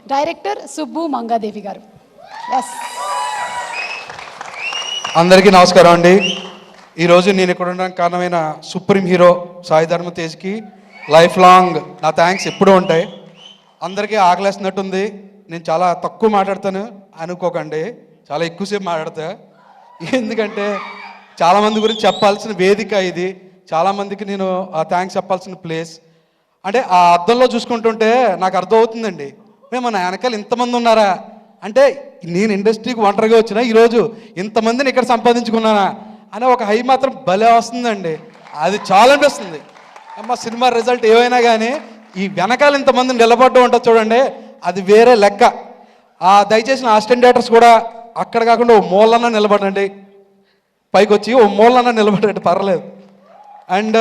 Director Subbu Mangadevi గారు. Yes, అందరికీ నమస్కారం అండి. ఈరోజు నేను ఇక్కడ ఉండడానికి కారణమైన సుప్రీం హీరో సాయి ధర్మ తేజ్కి లైఫ్ లాంగ్ నా థ్యాంక్స్ ఎప్పుడూ ఉంటాయి. అందరికీ ఆకలేస్తున్నట్టుంది, నేను చాలా తక్కువ మాట్లాడతాను అనుకోకండి, చాలా ఎక్కువసేపు మాట్లాడతా. ఎందుకంటే చాలామంది గురించి చెప్పాల్సిన వేదిక ఇది, చాలామందికి నేను థ్యాంక్స్ చెప్పాల్సిన ప్లేస్. అంటే ఆ అద్దంలో చూసుకుంటుంటే నాకు అర్థమవుతుందండి, మన వెనకాల ఇంతమంది ఉన్నారా అంటే, నేను ఇండస్ట్రీకి ఒంటరిగా వచ్చినా ఈరోజు ఇంతమందిని ఇక్కడ సంపాదించుకున్నానా అనే ఒక హై మాత్రం భలే వస్తుందండి. అది చాలా అనిపిస్తుంది. అమ్మ సినిమా రిజల్ట్ ఏమైనా కానీ ఈ వెనకాల ఇంతమందిని నిలబడ్డం ఉంటుంది చూడండి, అది వేరే లెక్క. దయచేసి నా అసిస్టెంట్ డైరెక్టర్స్ కూడా అక్కడ కాకుండా ఓ మూలన్నా నిలబడండి, పైకి వచ్చి ఓ మూలన్నా నిలబడండి, పర్లేదు. అండ్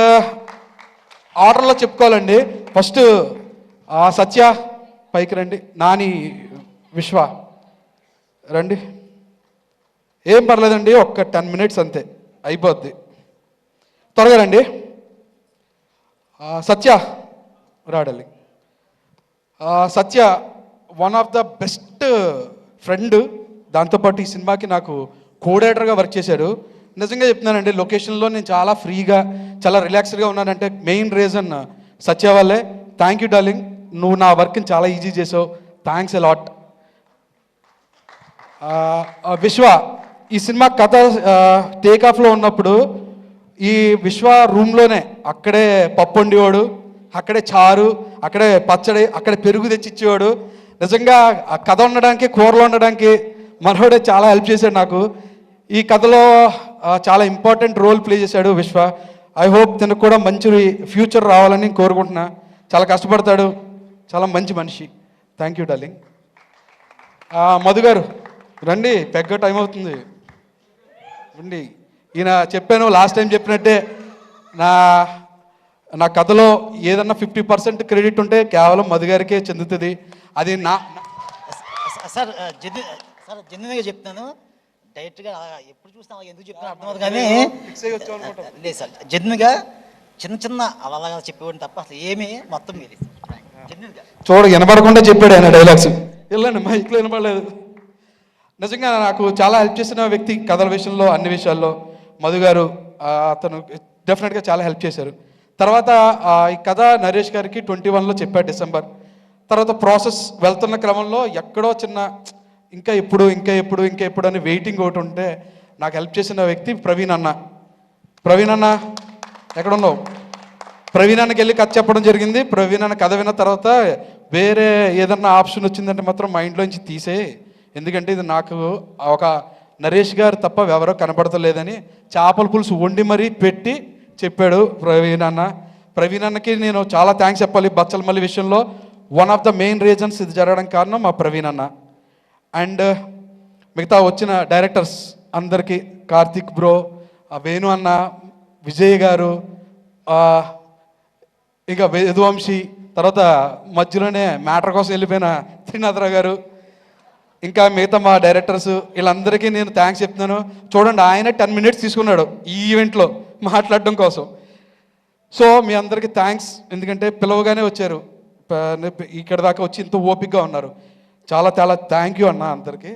ఆర్డర్లో చెప్పుకోవాలండి. ఫస్ట్ సత్య పైకి రండి, నాని, విశ్వ రండి. ఏం పర్లేదండి, ఒక్క 10 minutes అంతే అయిపోద్ది, త్వరగా రండి. సత్య రాడాలి. Satya one of the best friend, దాంతోపాటు ఈ సినిమాకి నాకు కోడేటర్గా వర్క్ చేశాడు. నిజంగా చెప్తున్నానండి, లొకేషన్లో నేను చాలా ఫ్రీగా చాలా రిలాక్స్డ్గా ఉన్నానంటే మెయిన్ రీజన్ సత్య వల్లే. థ్యాంక్ యూ డార్లింగ్, నువ్వు నా వర్క్ని చాలా ఈజీ చేసావు, థ్యాంక్స్ ఎ లాట్. విశ్వ, ఈ సినిమా కథ టేక్ ఆఫ్లో ఉన్నప్పుడు ఈ విశ్వ రూమ్లోనే అక్కడే పప్పు వండేవాడు, అక్కడే చారు, అక్కడే పచ్చడి, అక్కడే పెరుగు తెచ్చిచ్చేవాడు. నిజంగా ఆ కథ ఉండడానికి, కూరలో ఉండడానికి మనోడే చాలా హెల్ప్ చేశాడు నాకు. ఈ కథలో చాలా ఇంపార్టెంట్ రోల్ ప్లే చేశాడు విశ్వ. ఐ హోప్ తనకు కూడా మంచి ఫ్యూచర్ రావాలని కోరుకుంటున్నా. చాలా కష్టపడతాడు, చాలా మంచి మనిషి. Thank you darling. మధు గారు రండి, పెగ్గ టైం అవుతుంది రండి. ఈయన చెప్పాను లాస్ట్ టైం చెప్పినట్టే, నా కథలో ఏదన్నా 50% క్రెడిట్ ఉంటే కేవలం మధు గారికే చెందుతుంది. అది సార్ జెన్యున్గా చెప్తాను, డైరెక్ట్గా ఎప్పుడు చూసినా ఎందుకు చెప్తాను అర్థం అవుతుంది కానీ లేదు సార్, జెన్యున్గా చిన్న చిన్న అలాగా చెప్పేవాడిని తప్ప అసలు ఏమీ మొత్తం మీది జెన్యున్గా. చూడ వినపడకుండా చెప్పాడు ఆయన డైలాగ్స్, వెళ్ళండి మా ఇంట్లో వినపడలేదు. నిజంగా నాకు చాలా హెల్ప్ చేసిన వ్యక్తి కథల విషయంలో, అన్ని విషయాల్లో మధు గారు. అతను డెఫినెట్గా చాలా హెల్ప్ చేశారు. తర్వాత ఈ కథ నరేష్ గారికి 21లో చెప్పాడు, డిసెంబర్. తర్వాత ప్రాసెస్ వెళ్తున్న క్రమంలో ఎక్కడో చిన్న ఇంకా ఎప్పుడు అని వెయిటింగ్ ఒకటి ఉంటే నాకు హెల్ప్ చేసిన వ్యక్తి ప్రవీణ్ అన్న. ప్రవీణ్ అన్న ఎక్కడున్నావు? ప్రవీణ్ అన్నకి వెళ్ళి కథ చెప్పడం జరిగింది. ప్రవీణ్ అన్న కథ విన్న తర్వాత వేరే ఏదన్నా ఆప్షన్ వచ్చిందంటే మాత్రం మైండ్లోంచి తీసే, ఎందుకంటే ఇది నాకు ఒక నరేష్ గారు తప్ప ఎవరో కనపడతలేదని చేపల పులుసు వండి మరీ పెట్టి చెప్పాడు ప్రవీణ్ అన్న. ప్రవీణ్ అన్నకి నేను చాలా థ్యాంక్స్ చెప్పాలి. బచ్చలమల్లి విషయంలో one of the main reasons ఇది జరగడానికి కారణం మా ప్రవీణ్ అన్న. అండ్ మిగతా వచ్చిన డైరెక్టర్స్ అందరికీ, కార్తిక్ బ్రో, వేణు అన్న, విజయ్ గారు, ఇంకా యదువంశీ, తర్వాత మధ్యలోనే మ్యాటర్ కోసం వెళ్ళిపోయిన త్రినాథరావు గారు, ఇంకా మిగతా మా డైరెక్టర్స్, వీళ్ళందరికీ నేను థ్యాంక్స్ చెప్తున్నాను. చూడండి, ఆయన 10 minutes తీసుకున్నాడు ఈ ఈవెంట్లో మాట్లాడడం కోసం. సో మీ అందరికీ థ్యాంక్స్, ఎందుకంటే పిలవగానే వచ్చారు, ఇక్కడ దాకా వచ్చి ఇంత ఓపికగా ఉన్నారు. చాలా చాలా థ్యాంక్ యూ అన్న అందరికీ.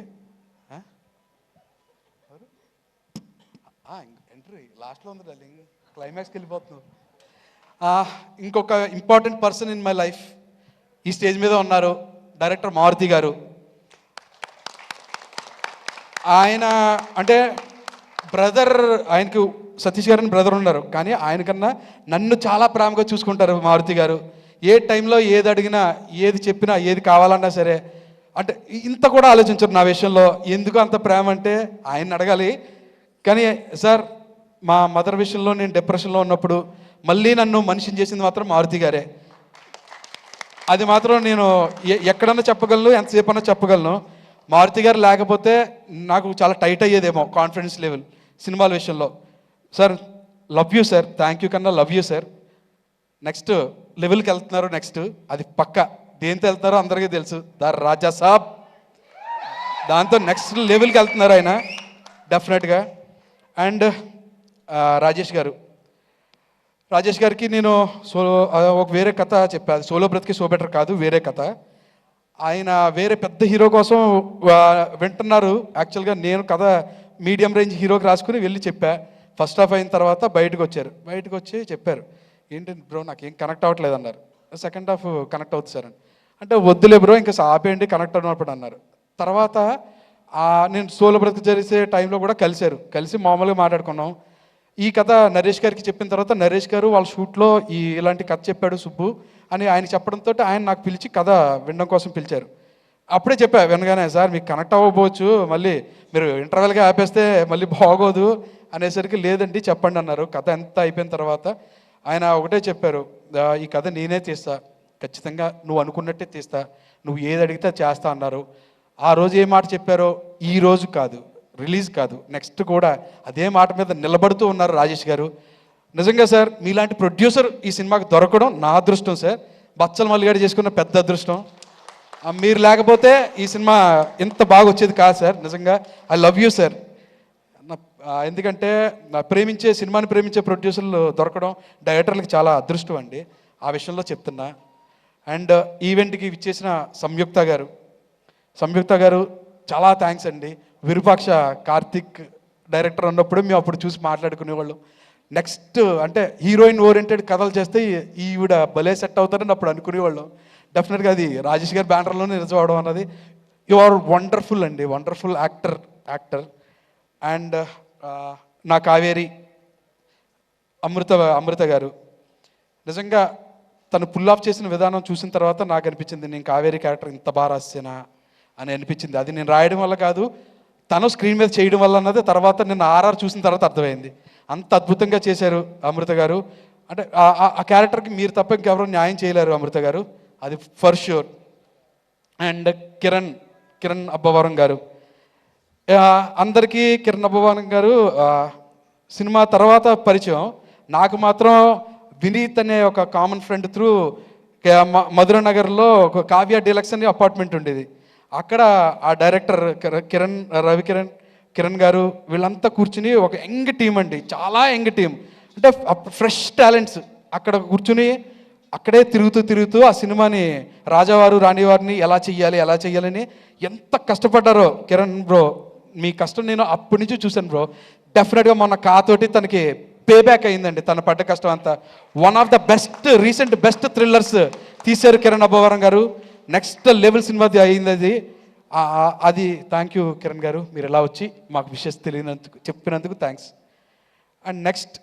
ఎంట్రీ లాస్ట్లో ఉంది డార్లింగ్, క్లైమాక్స్కి వెళ్ళిపోతున్నావు. ఇంకొక important person in my life ఈ స్టేజ్ మీద ఉన్నారు, డైరెక్టర్ మారుతి గారు. ఆయన అంటే బ్రదర్, ఆయనకు సతీష్ గారిని బ్రదర్ ఉన్నారు, కానీ ఆయనకన్నా నన్ను చాలా ప్రేమగా చూసుకుంటారు మారుతి గారు. ఏ టైంలో ఏది అడిగినా, ఏది చెప్పినా, ఏది కావాలన్నా సరే, అంటే ఇంత కూడా ఆలోచించరు నా విషయంలో. ఎందుకు అంత ప్రేమ అంటే ఆయన అడగాలి. కానీ సార్, మా మదర్ విషయంలో నేను డిప్రెషన్లో ఉన్నప్పుడు మళ్ళీ నన్ను మనిషిని చేసింది మాత్రం మారుతి గారే. అది మాత్రం నేను ఎక్కడన్నా చెప్పగలను, ఎంతసేపు అన్నా చెప్పగలను. మారుతి గారు లేకపోతే నాకు చాలా టైట్ అయ్యేదేమో కాన్ఫిడెన్స్ లెవెల్ సినిమాల విషయంలో. Sir love you sir, thank you కన్నా లవ్ యూ సార్. నెక్స్ట్ లెవెల్కి వెళ్తున్నారు, నెక్స్ట్ అది పక్క. దేంతో వెళ్తున్నారో అందరికీ తెలుసు, ద రాజా సాబ్. దాంతో నెక్స్ట్ లెవెల్కి వెళ్తున్నారు ఆయన డెఫినెట్గా. అండ్ రాజేష్ గారికి నేను ఒక వేరే కథ చెప్పాను, సోలో బ్రతికి సో బెటర్ కాదు, వేరే కథ. ఆయన వేరే పెద్ద హీరో కోసం వింటున్నారు. యాక్చువల్గా నేను కథ మీడియం రేంజ్ హీరోకి రాసుకుని వెళ్ళి చెప్పా. ఫస్ట్ హాఫ్ అయిన తర్వాత బయటకు వచ్చారు. బయటకు వచ్చి చెప్పారు, ఏంటి బ్రో నాకేం కనెక్ట్ అవ్వట్లేదు అన్నారు. సెకండ్ హాఫ్ కనెక్ట్ అవుతుంది సార్ అని అంటే, వద్దులే బ్రో ఇంకా ఆపేయండి కనెక్ట్ అయినప్పుడు అన్నారు. తర్వాత నేను సోలో బ్రతుకు చేసే టైంలో కూడా కలిసి మామూలుగా మాట్లాడుకున్నాం. ఈ కథ నరేష్ గారికి చెప్పిన తర్వాత నరేష్ గారు వాళ్ళ షూట్లో ఇలాంటి కథ చెప్పాడు సుబ్బు అని ఆయన చెప్పడంతో ఆయన నాకు పిలిచి కథ వినడం కోసం పిలిచారు. అప్పుడే చెప్పా వినగానే, సార్ మీకు కనెక్ట్ అవ్వకపోవచ్చు, మళ్ళీ మీరు ఇంటర్వెల్గా ఆపేస్తే మళ్ళీ బాగోదు అనేసరికి, లేదండి చెప్పండి అన్నారు. కథ ఎంత అయిపోయిన తర్వాత ఆయన ఒకటే చెప్పారు, ఈ కథ నేనే తీస్తా, ఖచ్చితంగా నువ్వు అనుకున్నట్టే తీస్తా, నువ్వు ఏది అడిగితే చేస్తా అన్నారు. ఆ రోజు ఏ మాట చెప్పారో ఈ రోజు కాదు, రిలీజ్ కాదు, నెక్స్ట్ కూడా అదే మాట మీద నిలబడుతూ ఉన్నారు రాజేష్ గారు. నిజంగా సార్ మీలాంటి ప్రొడ్యూసర్ ఈ సినిమాకి దొరకడం నా అదృష్టం సార్. బచ్చల మల్లిగాడు చేసుకున్న పెద్ద అదృష్టం. మీరు లేకపోతే ఈ సినిమా ఇంత బాగా వచ్చేది కాదు సార్. నిజంగా ఐ లవ్ యూ సార్. ఎందుకంటే సినిమాని ప్రేమించే ప్రొడ్యూసర్లు దొరకడం డైరెక్టర్లకు చాలా అదృష్టం అండి. ఆ విషయంలో చెప్తున్నా. అండ్ ఈవెంట్కి ఇచ్చేసిన సంయుక్త గారు చాలా థ్యాంక్స్ అండి. విరూపాక్ష కార్తిక్ డైరెక్టర్ ఉన్నప్పుడు మేము అప్పుడు చూసి మాట్లాడుకునేవాళ్ళం. నెక్స్ట్ అంటే హీరోయిన్ ఓరియంటెడ్ కథలు చేస్తే ఈవిడ భలే సెట్ అవుతారని అప్పుడు అనుకునేవాళ్ళం. డెఫినెట్గా అది రాజేష్ గారి బ్యానర్లోనే నిజం అవడం అన్నది. యు ఆర్ వండర్ఫుల్ అండి, వండర్ఫుల్ యాక్టర్. అండ్ నా కావేరి అమృత గారు నిజంగా తను పుల్ ఆఫ్ చేసిన విధానం చూసిన తర్వాత నాకు అనిపించింది, నేను కావేరి క్యారెక్టర్ ఇంత బాగా రాసేనా అని అనిపించింది. అది నేను రాయడం వల్ల కాదు, తను స్క్రీన్ మీద చేయడం వల్ల అన్నది తర్వాత నేను ఆర్ఆర్ చూసిన తర్వాత అర్థమైంది. అంత అద్భుతంగా చేశారు అమృత గారు. అంటే ఆ క్యారెక్టర్కి మీరు తప్ప ఇంకెవరూ న్యాయం చేయలేరు అమృత గారు, అది for sure. And Kiran Abbavaram గారు, అందరికీ కిరణ్ అబ్బవరం గారు సినిమా తర్వాత పరిచయం. నాకు మాత్రం వినీత్ అనే ఒక కామన్ ఫ్రెండ్ త్రూ మధుర నగర్లో ఒక కావ్య డీలక్స్ అనే అపార్ట్మెంట్ ఉండేది. అక్కడ ఆ డైరెక్టర్ కిరణ్ గారు వీళ్ళంతా కూర్చుని ఒక యంగ్ టీం అండి, చాలా యంగ్ టీం, అంటే ఫ్రెష్ టాలెంట్స్ అక్కడ కూర్చుని అక్కడే తిరుగుతూ ఆ సినిమాని రాజావారు రాణివారిని ఎలా చెయ్యాలని ఎంత కష్టపడ్డారో. కిరణ్ బ్రో మీ కష్టం నేను అప్పటి నుంచి చూశాను బ్రో. డెఫినెట్గా మొన్న కాతోటి తనకి పే బ్యాక్ అయిందండి తన పడ్డ కష్టం అంతా. One of the recent best thrillers తీశారు కిరణ్ అబ్బవరం గారు. నెక్స్ట్ లెవెల్ సినిమా అయింది అది. థ్యాంక్ యూ కిరణ్ గారు, మీరు ఎలా వచ్చి మాకు విషయం చెప్పినందుకు థ్యాంక్స్. అండ్ నెక్స్ట్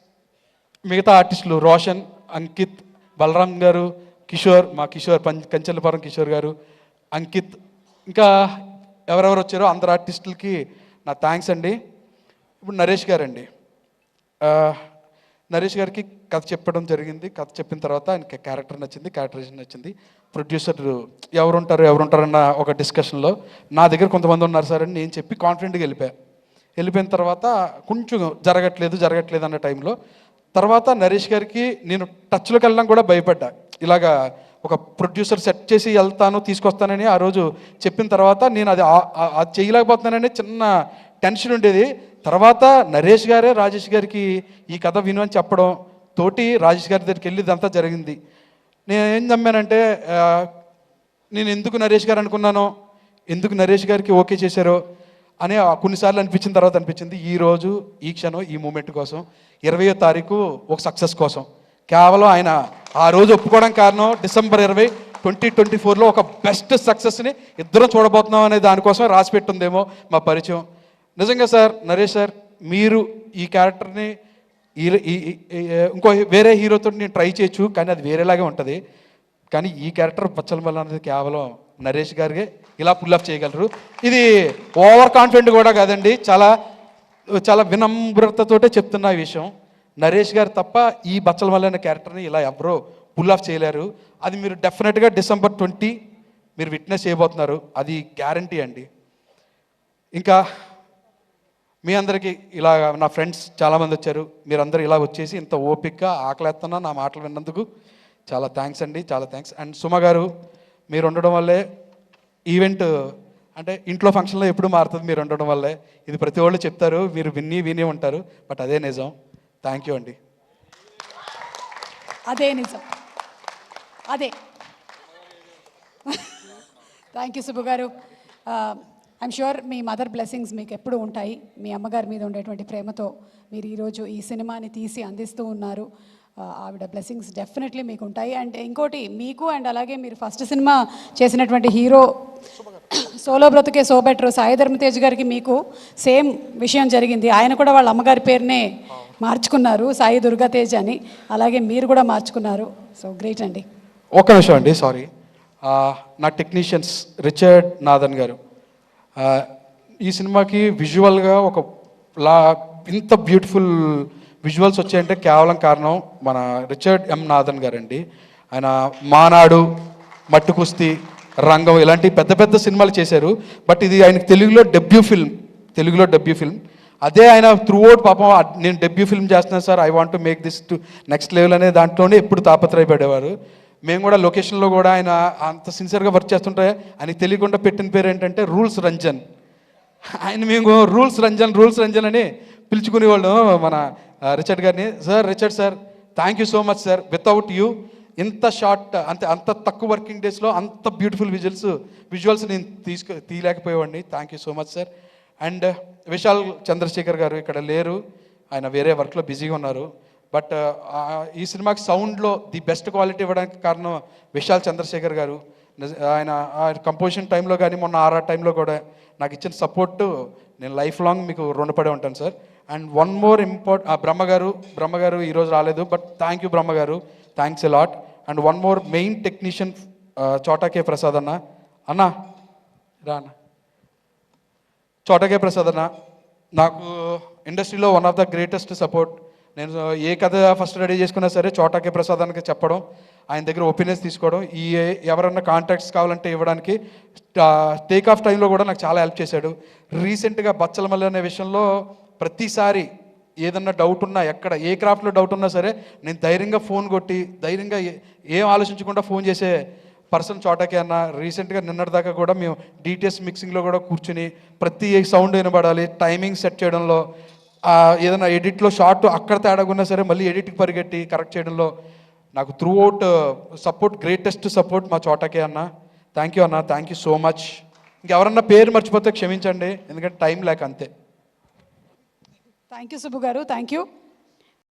మిగతా ఆర్టిస్టులు రోషన్, అంకిత్, బలరామ్ గారు, కిషోర్ కంచెలపురం కిషోర్ గారు, అంకిత్, ఇంకా ఎవరెవరు వచ్చారో అందరు ఆర్టిస్టులకి నా థ్యాంక్స్ అండి. ఇప్పుడు నరేష్ గారికి కథ చెప్పడం జరిగింది. కథ చెప్పిన తర్వాత ఆయనకి క్యారెక్టరేషన్ నచ్చింది. ప్రొడ్యూసర్ ఎవరుంటారన్న ఒక డిస్కషన్లో నా దగ్గర కొంతమంది ఉన్నారు సార్ అని నేను చెప్పి కాన్ఫిడెంట్గా వెళ్ళిపోయిన తర్వాత కొంచెం జరగట్లేదు అన్న టైంలో తర్వాత నరేష్ గారికి నేను టచ్లోకి వెళ్ళడం కూడా భయపడ్డా. ఇలాగా ఒక ప్రొడ్యూసర్ సెట్ చేసి తీసుకొస్తానని ఆ రోజు చెప్పిన తర్వాత నేను అది చేయలేకపోతున్నానని చిన్న టెన్షన్ ఉండేది. తర్వాత నరేష్ గారే రాజేష్ గారికి ఈ కథ విను అని చెప్పడం తోటి రాజేష్ గారి దగ్గరికి వెళ్ళి ఇదంతా జరిగింది. నేను ఏం నమ్మానంటే, నేను ఎందుకు నరేష్ గారు అనుకున్నానో, ఎందుకు నరేష్ గారికి ఓకే చేశారో అని కొన్నిసార్లు అనిపించింది. ఈరోజు ఈ క్షణం ఈ మూమెంట్ కోసం 20వ తారీఖు ఒక సక్సెస్ కోసం కేవలం ఆయన ఆ రోజు ఒప్పుకోవడం కారణం డిసెంబర్ 20, 2024లో ఒక బెస్ట్ సక్సెస్ని ఇద్దరం చూడబోతున్నాం అనే దానికోసం రాసి పెట్టుందేమో మా పరిచయం. నిజంగా సార్ నరేష్ సార్, మీరు ఈ క్యారెక్టర్ని ఇంకో వేరే హీరోతో నేను ట్రై చేయొచ్చు, కానీ అది వేరేలాగే ఉంటుంది. కానీ ఈ క్యారెక్టర్ బచ్చల మల్ల అనేది కేవలం నరేష్ గారికి ఇలా పుల్ ఆఫ్ చేయగలరు. ఇది ఓవర్ కాన్ఫిడెంట్ కూడా కాదండి, చాలా చాలా వినమ్రతతోటే చెప్తున్నా ఈ విషయం. నరేష్ గారు తప్ప ఈ బచ్చల మల్ల అనే క్యారెక్టర్ని ఇలా ఎవరో పుల్ ఆఫ్ చేయలేరు. అది మీరు డెఫినెట్గా డిసెంబర్ 20 మీరు విట్నెస్ చేయబోతున్నారు, అది గ్యారంటీ అండి. ఇంకా మీ అందరికీ ఇలా నా ఫ్రెండ్స్ చాలామంది వచ్చారు, మీరందరూ ఇలా వచ్చేసి ఇంత ఓపికగా ఆకలేస్తున్నా నా మాటలు విన్నందుకు చాలా థ్యాంక్స్ అండి, చాలా థ్యాంక్స్. అండ్ సుమ గారు, మీరు ఉండడం వల్లే ఈవెంట్ అంటే ఇంట్లో ఫంక్షన్లో ఎప్పుడు మారుతుంది మీరు ఉండడం వల్లే. ఇది ప్రతి వాళ్ళు చెప్తారు, మీరు విని ఉంటారు, బట్ అదే నిజం. థ్యాంక్ యూ అండి. అదే నిజం, అదే థ్యాంక్ యూ సుబ్బు గారు. I'm sure me mother blessings మీకు ఎప్పుడు ఉంటాయి. మీ అమ్మగారి మీద ఉండేటువంటి ప్రేమతో మీరు ఈరోజు ఈ సినిమాని తీసి అందిస్తూ ఉన్నారు. ఆవిడ బ్లెస్సింగ్స్ డెఫినెట్లీ మీకు ఉంటాయి. అండ్ ఇంకోటి మీకు అండ్ అలాగే మీరు ఫస్ట్ సినిమా చేసినటువంటి హీరో సోలో బ్రతుకే సో బెటర్ సాయి ధర్మ తేజ్ గారికి మీకు సేమ్ విషయం జరిగింది. ఆయన కూడా వాళ్ళ అమ్మగారి పేరునే మార్చుకున్నారు సాయి దుర్గా తేజ్ అని. అలాగే మీరు కూడా మార్చుకున్నారు. సో గ్రేట్ అండి. ఒక నిమిషం అండి, సారీ. నా టెక్నీషియన్స్ రిచర్డ్ నాథన్ గారు ఈ సినిమాకి విజువల్గా ఇంత బ్యూటిఫుల్ విజువల్స్ వచ్చాయంటే కేవలం కారణం మన రిచర్డ్ ఎం నాథన్ గారండి. ఆయన మానాడు, మట్టు కుస్తీ, రంగం ఇలాంటి పెద్ద పెద్ద సినిమాలు చేశారు. బట్ ఇది ఆయనకి తెలుగులో డెబ్యూ ఫిల్మ్. అదే ఆయన త్రూఅవుట్ పాపం నేను డెబ్యూ ఫిల్మ్ చేస్తున్నాను sir, I want to make this to next level అనే దాంట్లోనే ఎప్పుడు తాపత్రయపడేవారు. మేము కూడా లొకేషన్లో కూడా ఆయన అంత సిన్సియర్గా వర్క్ చేస్తుంటే ఆయనకి తెలియకుండా పెట్టిన పేరు ఏంటంటే రూల్స్ రంజన్. ఆయన మేము రూల్స్ రంజన్ అని పిలుచుకునేవాళ్ళం మన రిచర్డ్ గారిని. Richard sir thank you so much sir, without you ఇంత షార్ట్ అంత తక్కువ వర్కింగ్ డేస్లో అంత బ్యూటిఫుల్ విజువల్స్ నేను తీయలేకపోయేవాడిని. Thank you so much sir. And Vishal Chandrasekhar garu ఇక్కడ లేరు, ఆయన వేరే వర్క్లో బిజీగా ఉన్నారు. బట్ ఈ సినిమాకి సౌండ్లో ది బెస్ట్ క్వాలిటీ ఇవ్వడానికి కారణం విశాల్ చంద్రశేఖర్ గారు. ఆయన కంపోజిషన్ టైంలో కానీ మొన్న ఆర్ఆర్ టైంలో కూడా నాకు ఇచ్చిన సపోర్టు నేను లైఫ్ లాంగ్ మీకు రుణపడే ఉంటాను సార్. అండ్ వన్ మోర్ బ్రహ్మగారు ఈరోజు రాలేదు, బట్ థ్యాంక్ యూ బ్రహ్మగారు, thanks a lot. And one more main technician Chota K Prasad అన్న రా అన్న. చోటాకే ప్రసాద్ అన్న నాకు ఇండస్ట్రీలో one of the greatest support. నేను ఏ కథ ఫస్ట్ రెడీ చేసుకున్నా సరే చోటాకే ప్రసాదానికి చెప్పడం, ఆయన దగ్గర ఒపీనియన్స్ తీసుకోవడం, ఎవరన్నా కాంటాక్ట్స్ కావాలంటే ఇవ్వడానికి టేక్ ఆఫ్ టైంలో కూడా నాకు చాలా హెల్ప్ చేశాడు. రీసెంట్గా బచ్చలమల్లి అనే విషయంలో ప్రతిసారి ఏదన్నా డౌట్ ఉన్నా, ఎక్కడ ఏ క్రాఫ్ట్లో డౌట్ ఉన్నా సరే నేను ధైర్యంగా ఫోన్ కొట్టి ధైర్యంగా ఏం ఆలోచించకుండా ఫోన్ చేసే పర్సన్ చోటాకే అన్న. రీసెంట్గా నిన్నటిదాకా కూడా మేము డిటిఎస్ మిక్సింగ్లో కూడా కూర్చుని ప్రతి సౌండ్ వినబడాలి, టైమింగ్ సెట్ చేయడంలో, ఏదైనా ఎడిట్లో షార్ట్ అక్కడ తేడాగున్నా సరే మళ్ళీ ఎడిట్కి పరిగెట్టి కరెక్ట్ చేయడంలో నాకు త్రూఅవుట్ గ్రేటెస్ట్ సపోర్ట్ మా చోటాకే అన్న. థ్యాంక్ యూ అన్న, థ్యాంక్ యూ సో మచ్. ఇంకెవరన్నా పేరు మర్చిపోతే క్షమించండి, ఎందుకంటే టైం లేక అంతే. థ్యాంక్ యూ సుబ్బు గారు, థ్యాంక్ యూ.